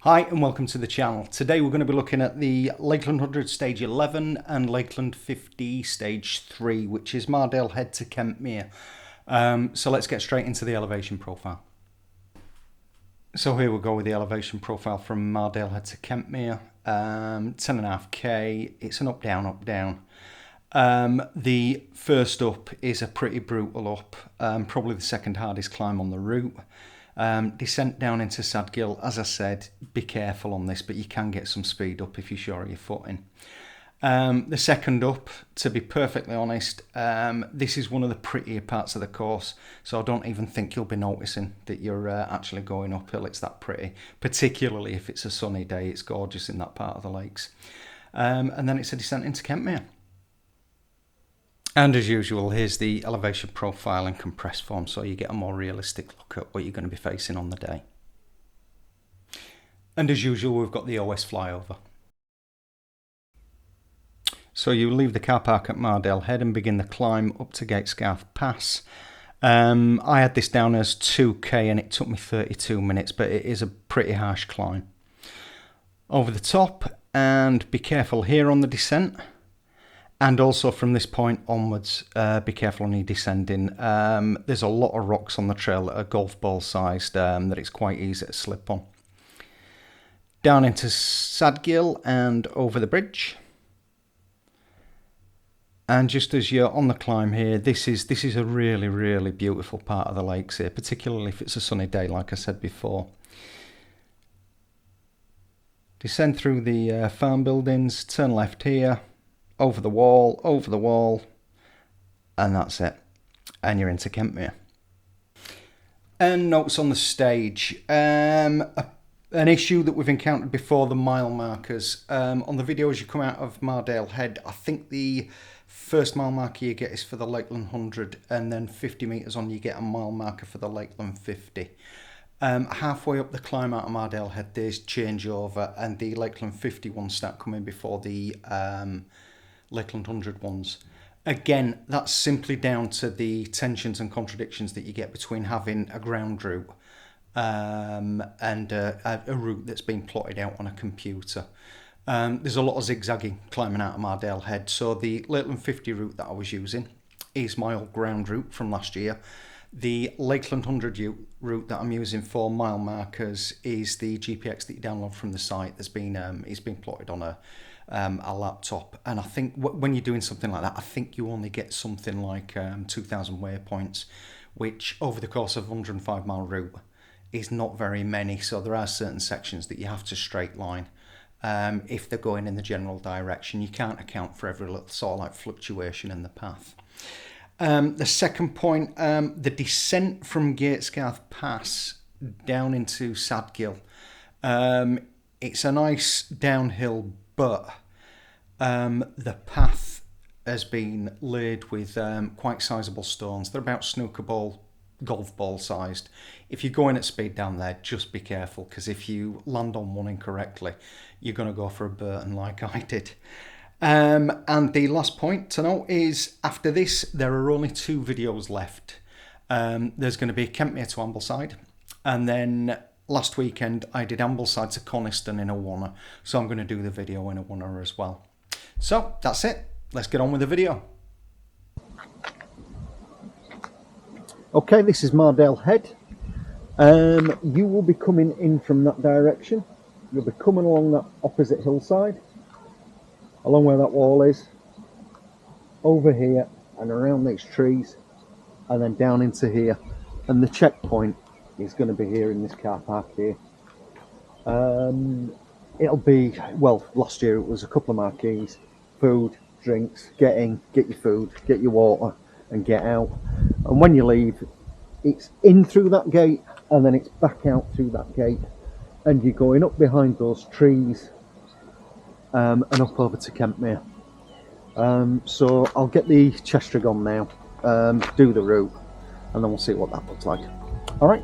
Hi and welcome to the channel. Today we're going to be looking at the Lakeland 100 Stage 11 and Lakeland 50 Stage 3, which is Mardale Head to Kentmere. So let's get straight into the elevation profile. So here we go with the elevation profile from Mardale Head to Kentmere. 10.5k, it's an up down, up down. The first up is a pretty brutal up, probably the second hardest climb on the route. Descent down into Sadgill, as I said, be careful on this, but you can get some speed up if you're sure of your footing. The second up, to be perfectly honest, this is one of the prettier parts of the course, so I don't even think you'll be noticing that you're actually going uphill. It's that pretty, particularly if it's a sunny day. It's gorgeous in that part of the lakes. And then it's a descent into Kentmere. And as usual, here's the elevation profile in compressed form, so you get a more realistic look at what you're going to be facing on the day. And as usual, we've got the OS flyover. So you leave the car park at Mardale Head and begin the climb up to Gatesgarth Pass. I had this down as 2k and it took me 32 minutes, but it is a pretty harsh climb. Over the top, and be careful here on the descent. And also from this point onwards, be careful when you're descending. There's a lot of rocks on the trail that are golf ball sized, that it's quite easy to slip on. Down into Sadgill and over the bridge. And just as you're on the climb here, this is a really, really beautiful part of the lakes here, particularly if it's a sunny day, like I said before. Descend through the farm buildings, turn left here. Over the wall, and that's it. And you're into Kentmere. And notes on the stage. An issue that we've encountered before, the mile markers. On the video as you come out of Mardale Head, I think the first mile marker you get is for the Lakeland 100, and then 50 metres on you get a mile marker for the Lakeland 50. Halfway up the climb out of Mardale Head, there's changeover, and the Lakeland 50 ones start coming before the Lakeland 100 ones. Again, that's simply down to the tensions and contradictions that you get between having a ground route and a route that's been plotted out on a computer. There's a lot of zigzagging climbing out of Mardale Head, so the Lakeland 50 route that I was using is my old ground route from last year. The Lakeland 100 route that I'm using for mile markers is the GPX that you download from the site. That's been it's been plotted on a laptop, and I think when you're doing something like that, I think you only get something like 2,000 waypoints, which over the course of a 105 mile route is not very many. So there are certain sections that you have to straight line if they're going in the general direction. You can't account for every little sort of like fluctuation in the path. The second point, the descent from Gatesgarth Pass down into Sadgill. It's a nice downhill, but the path has been laid with quite sizable stones. They're about snooker ball, golf ball sized. If you're going at speed down there, just be careful, because if you land on one incorrectly, you're going to go for a Burton like I did. And the last point to note is, after this, there are only 2 videos left. There's going to be Kentmere to Ambleside, and then last weekend I did Ambleside to Coniston in a oneer, so I'm going to do the video in a oneer as well. So that's it, let's get on with the video. Okay, this is Mardale Head. You will be coming in from that direction. You'll be coming along that opposite hillside, along where that wall is, over here and around these trees, and then down into here, and the checkpoint is going to be here in this car park here. It'll be, well, last year it was a couple of marquees, food, drinks, get in, get your food, get your water, and get out. And when you leave, it's in through that gate, and then it's back out through that gate, and you're going up behind those trees and up over to Kentmere. So I'll get the chest rig on now, do the route, and then we'll see what that looks like. All right.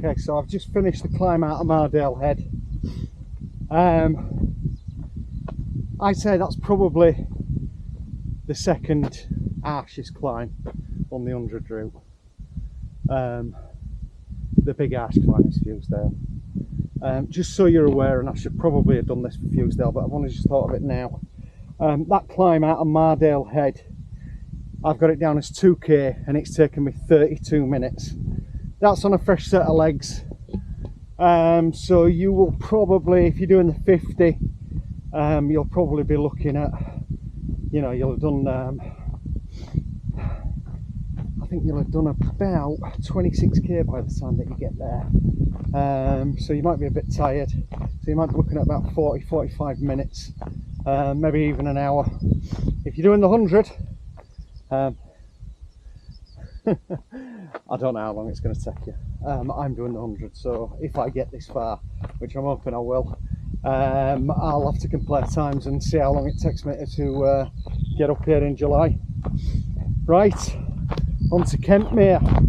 Okay, so I've just finished the climb out of Mardale Head. I'd say that's probably the second harshest climb on the 100 route. The big harsh climb is Fusedale. Just so you're aware, and I should probably have done this for Fusedale, but I've only just thought of it now. That climb out of Mardale Head, I've got it down as 2k and it's taken me 32 minutes. That's on a fresh set of legs. So you will probably, if you're doing the 50, you'll probably be looking at, you know, you'll have done, I think you'll have done about 26k by the time that you get there. So you might be a bit tired. So you might be looking at about 40-45 minutes, maybe even an hour. If you're doing the 100, I don't know how long it's going to take you. I'm doing the 100, so if I get this far, which I'm hoping I will, I'll have to compare times and see how long it takes me to get up here in July. Right, on to Kentmere.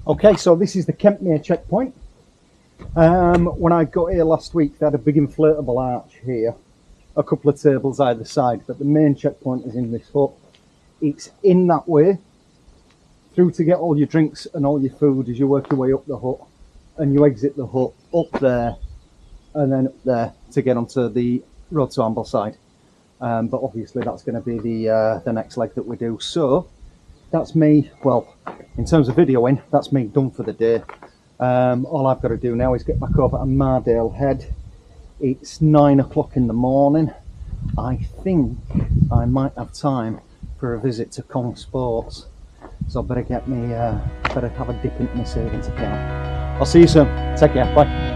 Okay, so this is the Kentmere checkpoint. When I got here last week, they had a big inflatable arch here, a couple of tables either side, but the main checkpoint is in this hut. It's in that way, through to get all your drinks and all your food as you work your way up the hut, and you exit the hut up there, and then up there to get onto the road to Ambleside. But obviously that's going to be the next leg that we do. So that's me, well, in terms of videoing, that's me done for the day. All I've got to do now is get back over to Mardale Head. It's 9 o'clock in the morning. I think I might have time for a visit to Kong Sports, so I better get me, better have a dip into my savings account. I'll see you soon. Take care. Bye.